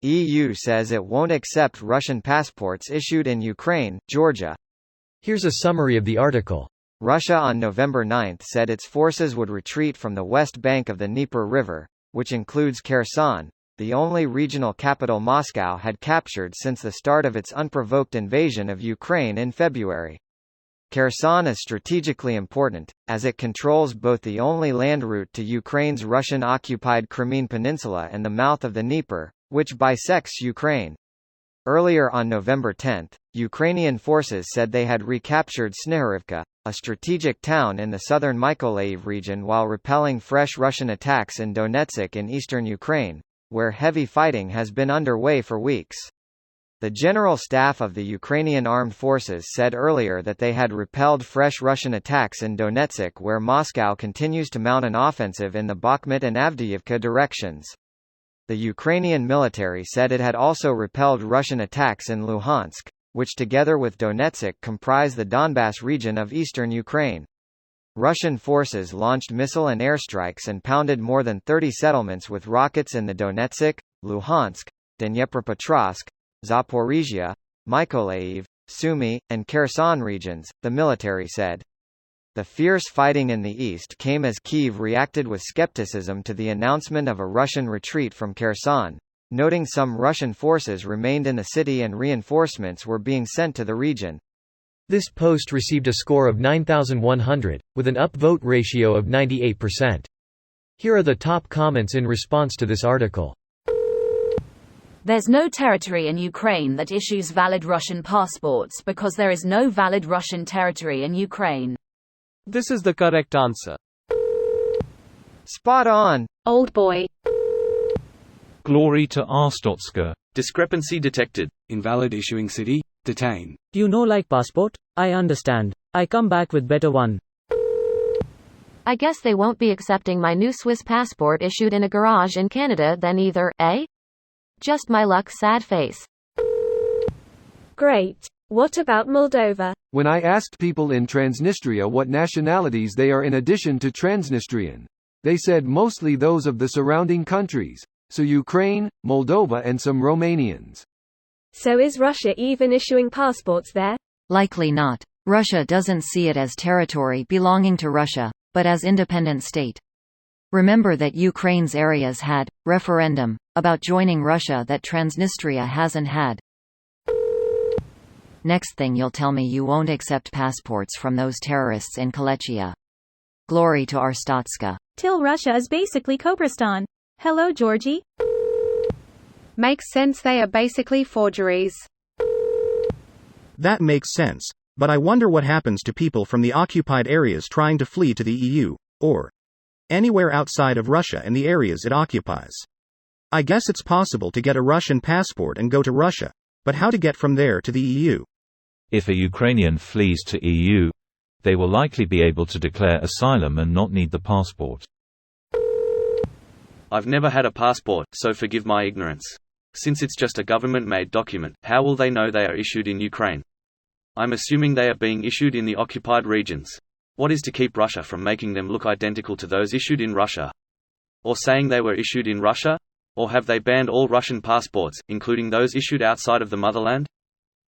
EU says it won't accept Russian passports issued in Ukraine, Georgia. Here's a summary of the article. Russia on November 9 said its forces would retreat from the west bank of the Dnieper River, which includes Kherson, the only regional capital Moscow had captured since the start of its unprovoked invasion of Ukraine in February. Kherson is strategically important, as it controls both the only land route to Ukraine's Russian-occupied Crimean Peninsula and the mouth of the Dnieper, which bisects Ukraine. Earlier on November 10, Ukrainian forces said they had recaptured Snihurivka, a strategic town in the southern Mykolaiv region, while repelling fresh Russian attacks in Donetsk in eastern Ukraine, where heavy fighting has been underway for weeks. The General Staff of the Ukrainian Armed Forces said earlier that they had repelled fresh Russian attacks in Donetsk, where Moscow continues to mount an offensive in the Bakhmut and Avdiivka directions. The Ukrainian military said it had also repelled Russian attacks in Luhansk, which together with Donetsk comprise the Donbas region of eastern Ukraine. Russian forces launched missile and airstrikes and pounded more than 30 settlements with rockets in the Donetsk, Luhansk, Dnepropetrovsk, Zaporizhia, Mykolaiv, Sumy, and Kherson regions, the military said. The fierce fighting in the east came as Kyiv reacted with skepticism to the announcement of a Russian retreat from Kherson, noting some Russian forces remained in the city and reinforcements were being sent to the region. This post received a score of 9,100, with an upvote ratio of 98%. Here are the top comments in response to this article. There's no territory in Ukraine that issues valid Russian passports because there is no valid Russian territory in Ukraine. This is the correct answer. Spot on. Old boy. Glory to Arstotzka. Discrepancy detected. Invalid issuing city. Detain. You know, like passport? I understand. I come back with better one. I guess they won't be accepting my new Swiss passport issued in a garage in Canada then either, eh? Just my luck, sad face. Great. What about Moldova? When I asked people in Transnistria what nationalities they are in addition to Transnistrian, they said mostly those of the surrounding countries, so Ukraine, Moldova and some Romanians. So is Russia even issuing passports there? Likely not. Russia doesn't see it as territory belonging to Russia, but as independent state. Remember that Ukraine's areas had referendum about joining Russia that Transnistria hasn't had. Next thing you'll tell me you won't accept passports from those terrorists in Kalechia. Glory to Arstotzka. Till Russia is basically Kobristan. Hello, Georgie. Makes sense, they are basically forgeries. That makes sense, but I wonder what happens to people from the occupied areas trying to flee to the EU, or anywhere outside of Russia and the areas it occupies. I guess it's possible to get a Russian passport and go to Russia, but how to get from there to the EU? If a Ukrainian flees to EU, they will likely be able to declare asylum and not need the passport. I've never had a passport, so forgive my ignorance. Since it's just a government-made document, how will they know they are issued in Ukraine? I'm assuming they are being issued in the occupied regions. What is to keep Russia from making them look identical to those issued in Russia? Or saying they were issued in Russia? Or have they banned all Russian passports, including those issued outside of the motherland?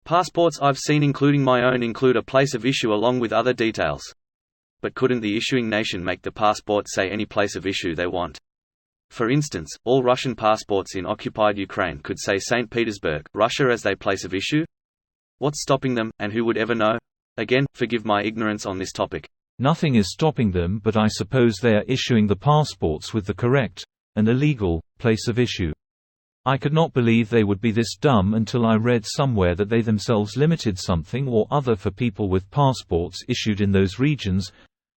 Passports I've seen including my own include a place of issue along with other details. But couldn't the issuing nation make the passport say any place of issue they want? For instance, all Russian passports in occupied Ukraine could say St. Petersburg, Russia as their place of issue? What's stopping them, and who would ever know? Again, forgive my ignorance on this topic. Nothing is stopping them, but I suppose they are issuing the passports with the correct, and illegal, place of issue. I could not believe they would be this dumb until I read somewhere that they themselves limited something or other for people with passports issued in those regions,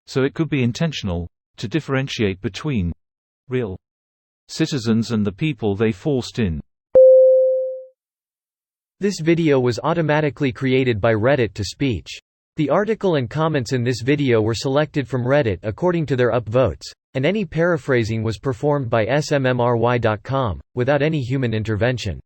so it could be intentional, to differentiate between real citizens and the people they forced in. This video was automatically created by Reddit to speech. The article and comments in this video were selected from Reddit according to their upvotes, and any paraphrasing was performed by smmry.com, without any human intervention.